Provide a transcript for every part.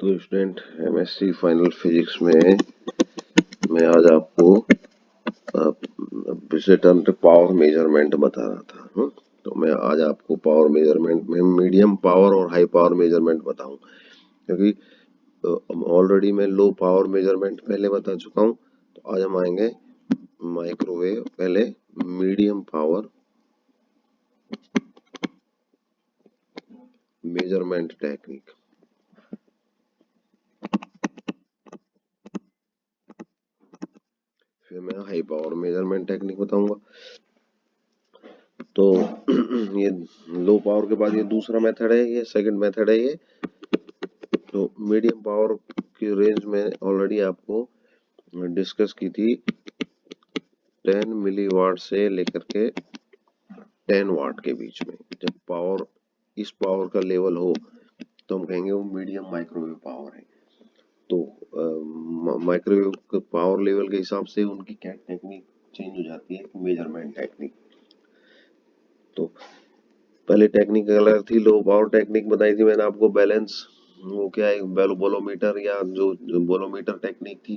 तो student MSc final physics में मैं आज आपको पिछले टर्म पे पावर मेजरमेंट बता रहा था। तो मैं आज आपको पावर मेजरमेंट में मीडियम पावर और हाई पावर मेजरमेंट बताऊं, क्योंकि ऑलरेडी मैं लो पावर मेजरमेंट पहले बता चुका हूं। तो आज हम आएंगे माइक्रोवेव, पहले मीडियम पावर मेजरमेंट टेक्निक, फिर मैं हाई पावर मेजरमेंट टेक्निक बताऊंगा। तो ये लो पावर के बाद ये दूसरा मेथड है, ये सेकंड मेथड है ये। तो मीडियम पावर की रेंज में ऑलरेडी आपको डिस्कस की थी 10 मिलीवाट से लेकर के 10 वाट के बीच में। जब पावर इस पावर का लेवल हो तो हम कहेंगे वो मीडियम माइक्रोवेव पावर है। तो माइक्रोवेव पावर लेवल के हिसाब से उनकी क्या टेक्निक चेंज हो जाती है, मेजरमेंट टेक्निक। तो पहले टेक्निक अलग थी, लो पावर टेक्निक बताई थी मैंने आपको, बैलेंस, वो क्या है, बोलोमीटर या जो बोलोमीटर टेक्निक थी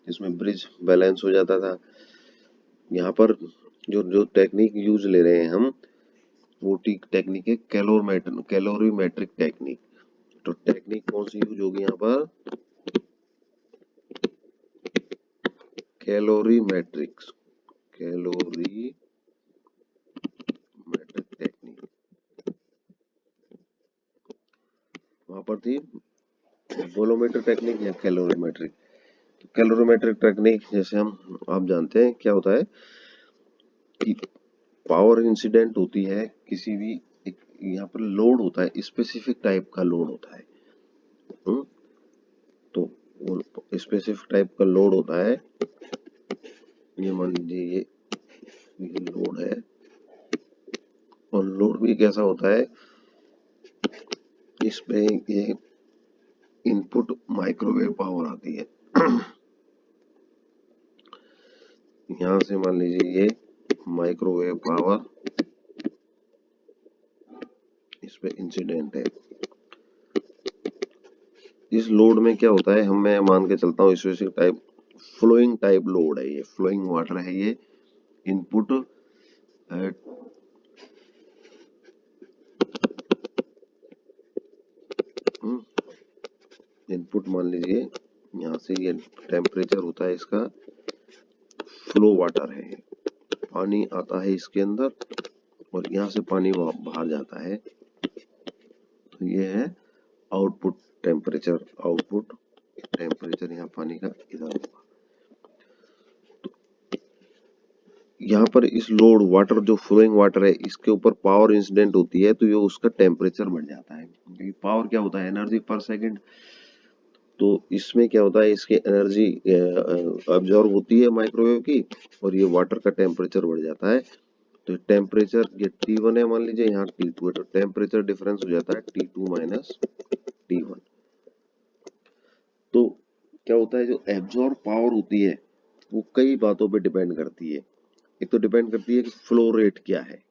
जिसमें ब्रिज बैलेंस हो जाता था। यहाँ पर जो जो टेक्निक यूज ले रहे हैं हम, वो टेक्निक है कैलोरीमेट्रिक टेक्निक। तो टेक्निक कौन सी यूज होगी यहाँ पर? कैलोरीमेट्रिक्स, कैलोरीमेट्रिक टेक्निक वहां पर थी। बोलोमीटर टेक्निक या कैलोरीमेट्रिक। कैलोरीमेट्रिक टेक्निक जैसे हम आप जानते हैं क्या होता है कि पावर इंसिडेंट होती है किसी भी एक, यहाँ पर लोड होता है, स्पेसिफिक टाइप का लोड होता है। तो स्पेसिफिक टाइप का लोड होता है, ये मान लीजिए ये लोड है, और लोड भी कैसा होता है, इसमें ये इनपुट माइक्रोवेव पावर आती है। यहां से मान लीजिए ये माइक्रोवेव पावर इस पे इंसिडेंट है। इस लोड में क्या होता है, मैं मान के चलता हूँ specific type flowing type load है, ये फ्लोइंग वाटर है, ये इनपुट इनपुट मान लीजिए यहाँ से ये टेम्परेचर होता है, इसका फ्लो वाटर है, पानी आता है इसके अंदर और यहाँ से पानी बाहर जाता है। तो ये है आउटपुट टेम्परेचर, आउटपुट टेम्परेचर यहाँ पानी का इधर होगा। तो यहाँ पर इस लोड वाटर जो फ्लोइंग वाटर है, इसके ऊपर पावर इंसिडेंट होती है, तो ये उसका टेम्परेचर बढ़ जाता है। पावर क्या होता है? एनर्जी पर सेकेंड। तो इसमें क्या होता है, इसकी एनर्जी अब्जॉर्ब होती है माइक्रोवेव की, और ये वाटर का टेम्परेचर बढ़ जाता है। तो टेम्परेचर ये T1 है मान लीजिए, यहाँ T2 है, तो टेम्परेचर डिफरेंस हो जाता है T2 माइनस T1। तो क्या होता है, जो एब्जॉर्ब पावर होती है वो कई बातों पे डिपेंड करती है। एक तो डिपेंड करती है कि फ्लो रेट क्या है।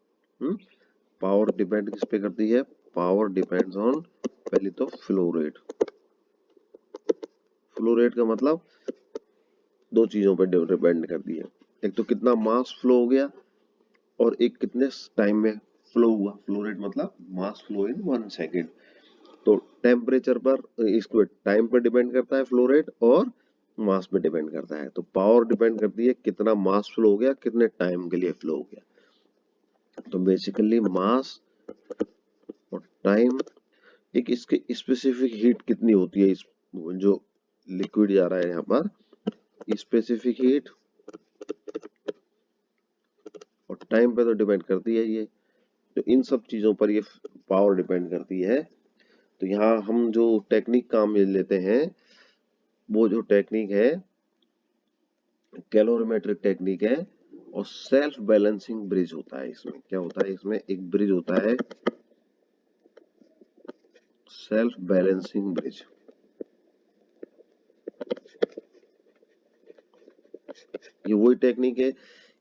पावर डिपेंड किस पे करती है? पावर डिपेंड्स ऑन, पहले तो फ्लो रेट। फ्लो रेट का मतलब दो चीजों पर डिपेंड करती है, एक तो कितना मास फ्लो हो गया, और एक कितने टाइम में फ्लो हुआ। फ्लो रेट मतलब मास फ्लो इन 1 सेकेंड। तो टेम्परेचर पर, इसको टाइम पर डिपेंड करता है फ्लो रेट, और मास पे डिपेंड करता है। तो पावर डिपेंड करती है कितना मास फ्लो हो गया, कितने टाइम के लिए फ्लो हो गया। तो बेसिकली मास और टाइम, एक इसके स्पेसिफिक हीट कितनी होती है, इस जो लिक्विड जा रहा है यहाँ पर, स्पेसिफिक हीट और टाइम पे तो डिपेंड करती है ये। तो इन सब चीजों पर ये पावर डिपेंड करती है। तो यहाँ हम जो टेक्निक काम में लेते हैं, वो जो टेक्निक है कैलोरीमेट्रिक टेक्निक है, और सेल्फ बैलेंसिंग ब्रिज होता है। इसमें क्या होता है, इसमें एक ब्रिज होता है, सेल्फ बैलेंसिंग ब्रिज। ये वही टेक्निक है।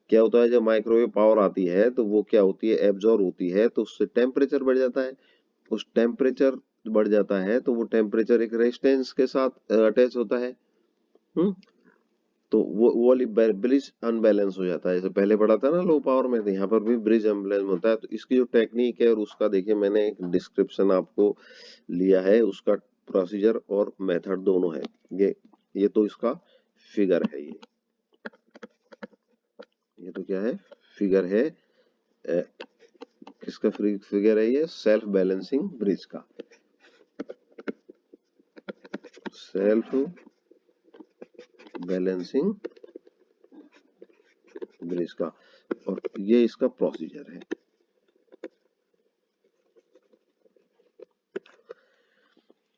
क्या होता है, जब माइक्रोवेव पावर आती है तो वो क्या होती है, एब्जॉर्ब होती है, तो उससे टेम्परेचर बढ़ जाता है। उस टेम्परेचर बढ़ जाता है तो वो टेम्परेचर एक रेजिस्टेंस के साथ अटैच होता है। तो वो वाली ब्रिज अनबैलेंस हो जाता है। जैसे पहले पढ़ा था ना लो पावर में, तो यहाँ पर भी ब्रिज अनबैलेंस होता है। तो इसकी जो टेक्निक है और उसका देखिए मैंने एक डिस्क्रिप्शन आपको लिया है, उसका प्रोसीजर और मेथड दोनों है। ये तो इसका फिगर है। ये तो क्या है, फिगर है। किसका फिगर है ये, सेल्फ बैलेंसिंग ब्रिज का, सेल्फ बैलेंसिंग ब्रिज का, और ये इसका प्रोसीजर है।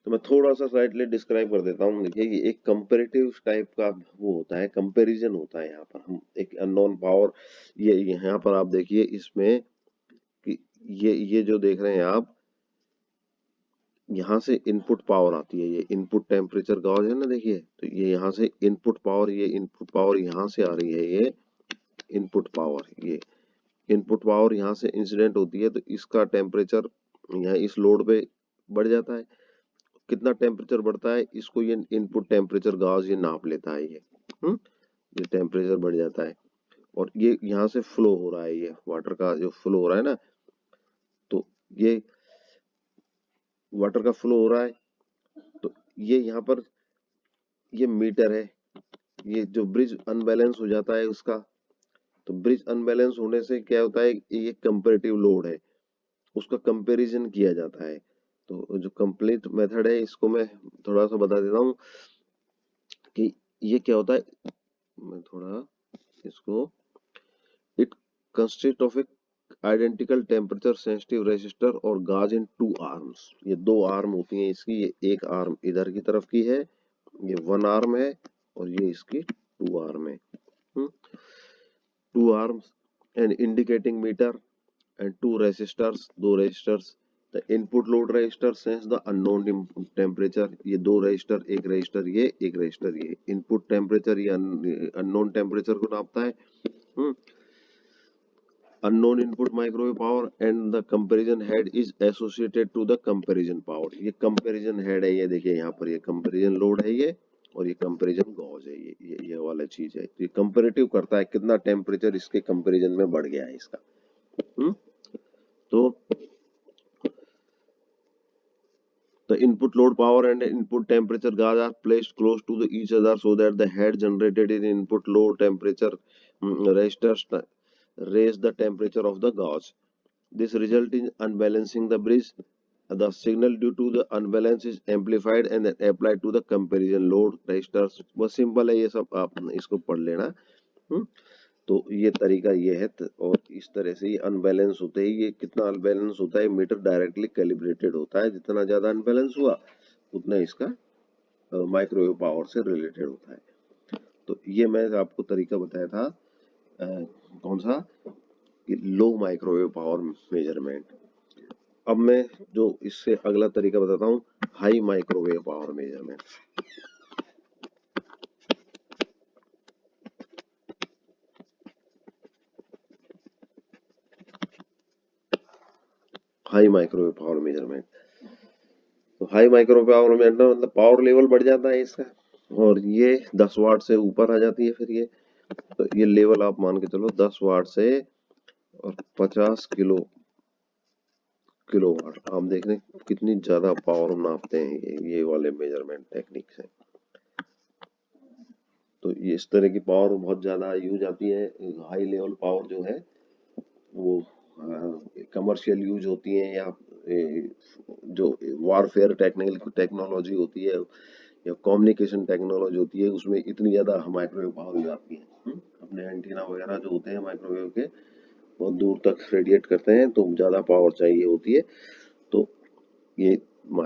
तो मैं थोड़ा सा स्लाइडली डिस्क्राइब कर देता हूँ। देखिए ये एक कंपैरेटिव टाइप का वो होता है, कंपैरिजन होता है। यहाँ पर हम एक अननोन पावर, ये यहाँ पर आप देखिए इसमें कि ये जो देख रहे हैं आप, यहाँ से इनपुट पावर आती है, ये इनपुट टेम्परेचर गॉज है ना, देखिए। तो ये यहाँ से इनपुट पावर, ये इनपुट पावर यहाँ से आ रही है, ये इनपुट पावर, ये इनपुट पावर यहाँ से इंसिडेंट होती है। तो इसका टेम्परेचर यहाँ इस लोड पे बढ़ जाता है। कितना टेम्परेचर बढ़ता है, इसको ये इनपुट टेम्परेचर गॉज ये नाप लेता है। ये टेम्परेचर बढ़ जाता है और ये यहाँ से फ्लो हो रहा है, ये वाटर का जो फ्लो हो रहा है ना, तो ये वाटर का फ्लो हो रहा है। तो ये यहाँ पर ये मीटर है, ये जो ब्रिज अनबैलेंस हो जाता है उसका। तो ब्रिज अनबैलेंस होने से क्या होता है, ये कंपैरेटिव लोड है, उसका कंपैरिजन किया जाता है। तो जो कंप्लीट मेथड है इसको मैं थोड़ा सा बता देता हूँ कि ये क्या होता है। मैं थोड़ा इसको, it consist of A identical temperature sensitive resistor और गाज इन टू आर्म्स। ये दो आर्म होती हैं इसकी, ये एक आर्म इधर की तरफ की है, ये वन आर्म है, और ये इसकी टू आर्म है। Two arms and indicating meter and two resistors, दो resistors. The input load resistor sense the unknown temperature, ये दो resistor, एक resistor ये, एक resistor ये। input temperature ये unknown temperature को नापता है। unknown input microwave power and the comparison head is associated to the comparison power, ये comparison head है, ये देखिए यहाँ पर ये comparison load है ये, और ये कंपैरिजन गॉज है, ये वाला चीज है। ये कंपैरेटिव करता है कितना टेम्परेचर इसके कंपैरिजन में बढ़ गया है इसका। तो the input load power and input temperature gauge are placed close to each other so that the head generated in input load temperature registers raise the temperature of the gauge. This result in unbalancing the bridge. The signal due to the unbalance is amplified and then applied to the comparison load registers. बस simple है ये सब, आप इसको पढ़ लेना। तो ये तरीका ये है। और इस तरह से ये अनबैलेंस होते ही, ये कितना अनबैलेंस होता है, मीटर डायरेक्टली कैलिब्रेटेड होता है। जितना ज्यादा अनबैलेंस हुआ उतना इसका माइक्रोवेव पावर से रिलेटेड होता है। तो ये मैं आपको तरीका बताया था कौन सा, कि लो माइक्रोवेव पावर मेजरमेंट। अब मैं जो इससे अगला तरीका बताता हूँ, high microwave power measurement. High microwave power measurement, तो हाई माइक्रोवेव पावर मेजरमेंट मतलब पावर लेवल बढ़ जाता है इसका, और ये 10 वाट से ऊपर आ जाती है फिर ये। तो ये लेवल आप मान के चलो 10 वाट से और 50 किलो वाट। आप देख रहे हैं कितनी ज्यादा पावर नापते हैं ये वाले मेजरमेंट टेक्निक से। तो ये इस तरह की पावर बहुत ज्यादा यूज आती है। हाई लेवल पावर जो है वो कमर्शियल यूज होती है, या जो वारफेयर टेक्नोलॉजी होती है या कम्युनिकेशन टेक्नोलॉजी होती है, उसमें इतनी ज्यादा माइक्रोवेव पावर यूज आती है। अपने एंटीना वगैरह जो होते हैं माइक्रोवेव के, बहुत दूर तक रेडिएट करते हैं, तो ज्यादा पावर चाहिए होती है। तो ये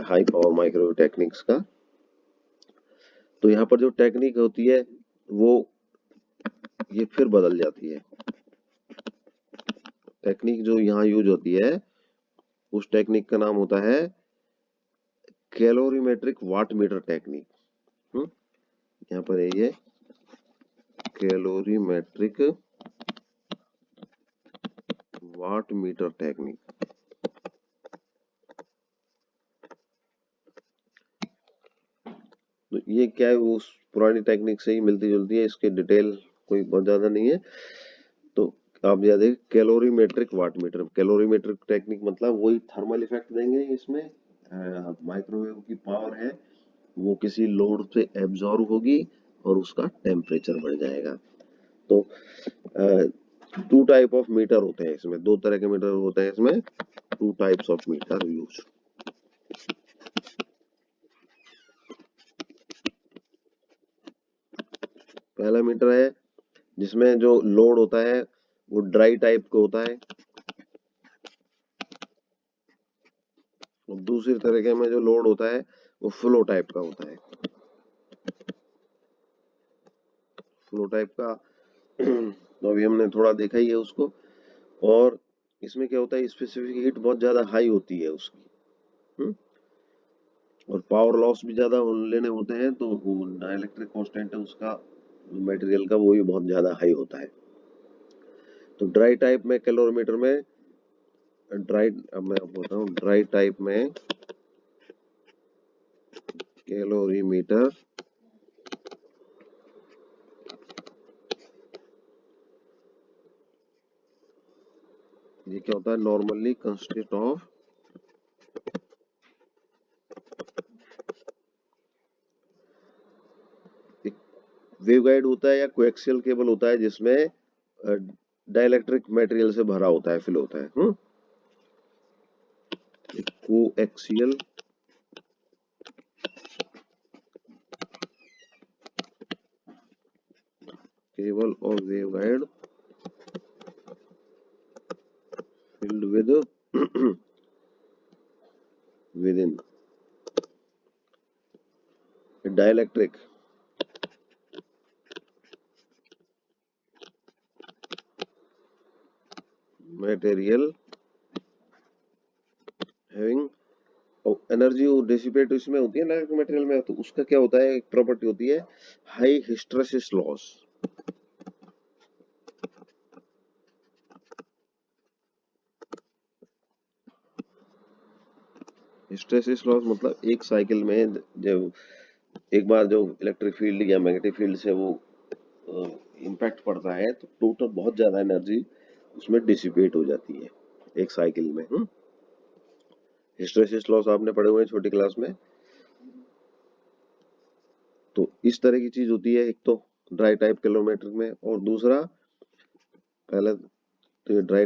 हाई पावर माइक्रोवेव टेक्निक्स का, तो यहाँ पर जो टेक्निक होती है वो ये फिर बदल जाती है। टेक्निक जो यहाँ यूज होती है उस टेक्निक का नाम होता है कैलोरीमेट्रिक वाट मीटर टेक्निक। यहाँ पर है ये कैलोरीमेट्रिक वाट मीटर टेक्निक। तो ये क्या है, वो पुरानी टेक्निक से ही मिलती जुलती है, इसके डिटेल कोई बहुत ज्यादा नहीं है। तो आप याद है calorimetric watt meter, calorimetric technique मतलब वही थर्मल इफेक्ट देंगे इसमें, माइक्रोवेव की पावर है वो किसी लोड से एब्जॉर्ब होगी और उसका टेम्परेचर बढ़ जाएगा। तो टू टाइप ऑफ मीटर होते हैं इसमें, दो तरह के मीटर होते हैं इसमें, two types of meter use. पहला मीटर है जिसमें जो लोड होता है वो ड्राई टाइप का होता है, और दूसरी तरीके में जो लोड होता है वो फ्लो टाइप का होता है। फ्लो टाइप का तो अभी हमने थोड़ा देखा ही है उसको। और इसमें क्या होता है, स्पेसिफिक हीट बहुत ज्यादा हाई होती है उसकी, हम्म, और पावर लॉस भी ज्यादा लेने होते हैं, तो वो डाइलेक्ट्रिक कांस्टेंट है उसका मटेरियल का वो भी बहुत ज्यादा हाई होता है। तो ड्राई टाइप में कैलोरीमीटर में, ड्राई, अब मैं आपको बताऊं, ड्राई टाइप में कैलोरीमीटर ये क्या होता है, नॉर्मली कंसिस्ट ऑफ वेवगाइड होता है या कोएक्सियल केबल होता है जिसमें डाइलेक्ट्रिक मटेरियल से भरा होता है, फिल होता है। कोएक्सियल केबल और waveguide filled with within dielectric material having energy dissipate इसमें होती है डाइलेक्ट्रिक मटेरियल में, तो उसका क्या होता है, एक प्रॉपर्टी होती है high hysteresis loss. Hysteresis loss मतलब एक साइकिल में जब एक बार जो इलेक्ट्रिक फील्ड या मैग्नेटिक फील्ड से वो इम्पैक्ट पड़ता है तो टोटल बहुत ज्यादा एनर्जी उसमें डिसिपेट हो जाती है एक साइकिल में। हिस्टैरिसीस लॉस आपने पढ़े हुए हैं छोटी क्लास में। तो इस तरह की चीज होती है एक तो ड्राई टाइप कैलोरीमीटर में, और दूसरा पहले तो ये ड्राई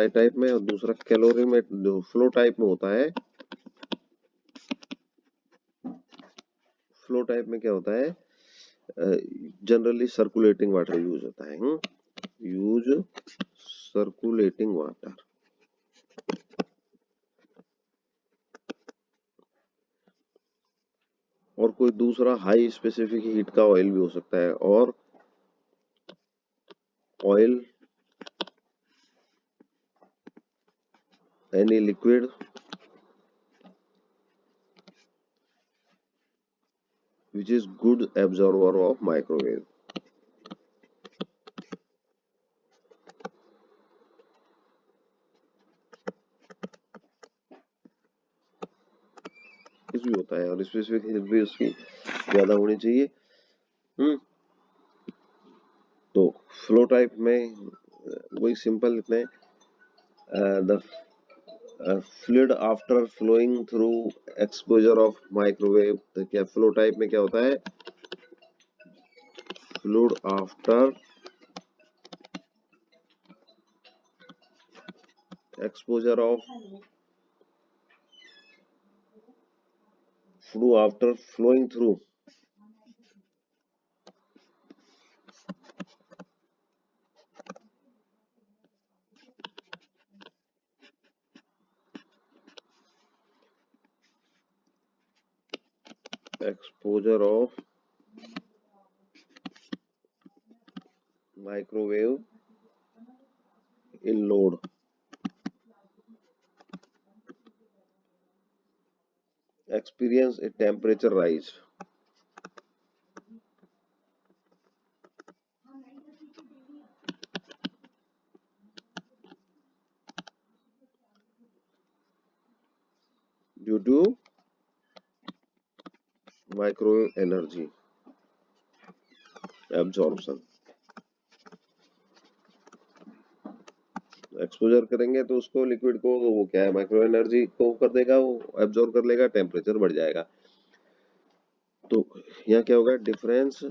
टाइप में, और दूसरा कैलोरीमीटर जो फ्लो टाइप में होता है। फ्लो टाइप में क्या होता है, जनरली सर्कुलेटिंग वाटर यूज होता है, यूज सर्कुलेटिंग वाटर। और कोई दूसरा हाई स्पेसिफिक हीट का ऑयल भी हो सकता है, और oil any liquid which is good absorber of microwave। इस भी होता है, और स्पेसिफिक हीट भी उसकी ज्यादा होनी चाहिए। हम्म तो फ्लो टाइप में वही सिंपल इतने, the fluid after flowing through exposure of microwave. तो क्या फ्लो टाइप में क्या होता है, fluid after exposure of fluid after flowing through exposure of microwave in load, experience a temperature rise due to microwave energy absorption. Exposure करेंगे तो उसको liquid को, वो क्या है, माइक्रो एनर्जी को कर देगा, वो एब्जॉर्ब कर लेगा, टेम्परेचर बढ़ जाएगा। तो यहाँ क्या होगा, difference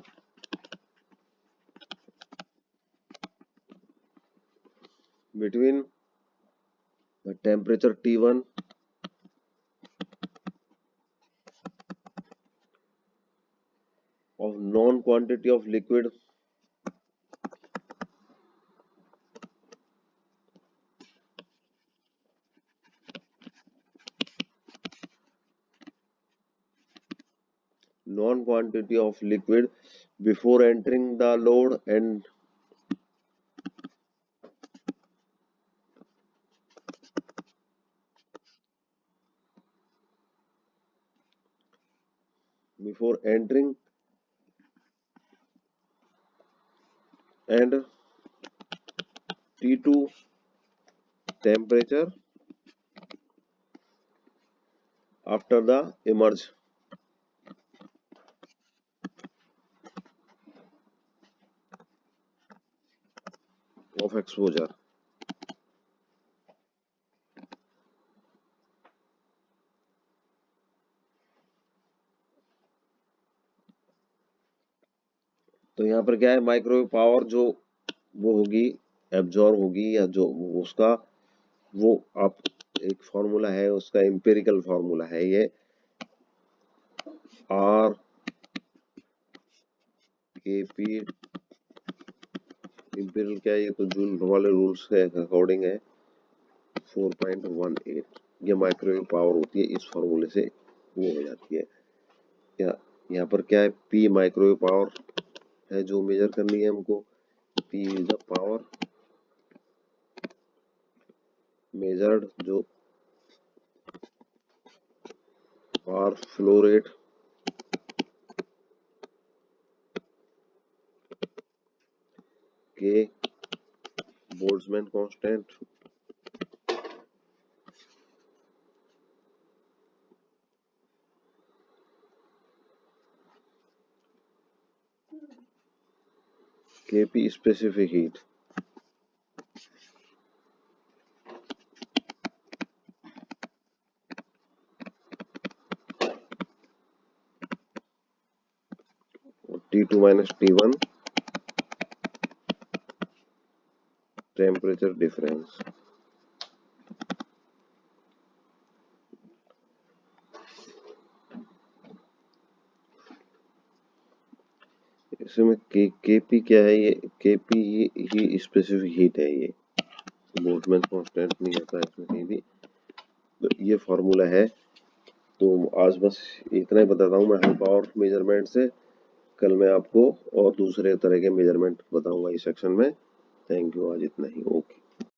between temperature T1 of known quantity of liquid before entering the load and before entering and T2 temperature after the emerge of exposure। तो यहाँ पर क्या है, माइक्रोवेव पावर जो वो होगी, एब्जॉर्ब होगी, या जो उसका वो आप एक फॉर्मूला है, उसका एम्पिरिकल फॉर्मूला है ये आर के पी। एम्पिरिकल क्या है, ये तो जूल वाले रूल्स के अकॉर्डिंग है 4.18। ये माइक्रोवेव पावर होती है, इस फॉर्मूले से वो हो जाती है। यहाँ पर क्या है, पी माइक्रोवेव पावर है जो मेजर करनी है हमको। P is the power measured जो पावर फ्लो रेट के बोल्ट्जमैन कांस्टेंट के P specific heat. T2 minus T1 temperature difference. इसमें केपी क्या है, ये केपी ही स्पेसिफिक हीट है, ये बोल्ट्जमैन कांस्टेंट नहीं आता है इसमें कहीं भी। तो ये फॉर्मूला है। तो आज बस इतना ही बताता हूँ मैं हाई पावर मेजरमेंट से। कल मैं आपको और दूसरे तरह के मेजरमेंट बताऊंगा इस सेक्शन में। थैंक यू, आज इतना ही। ओके।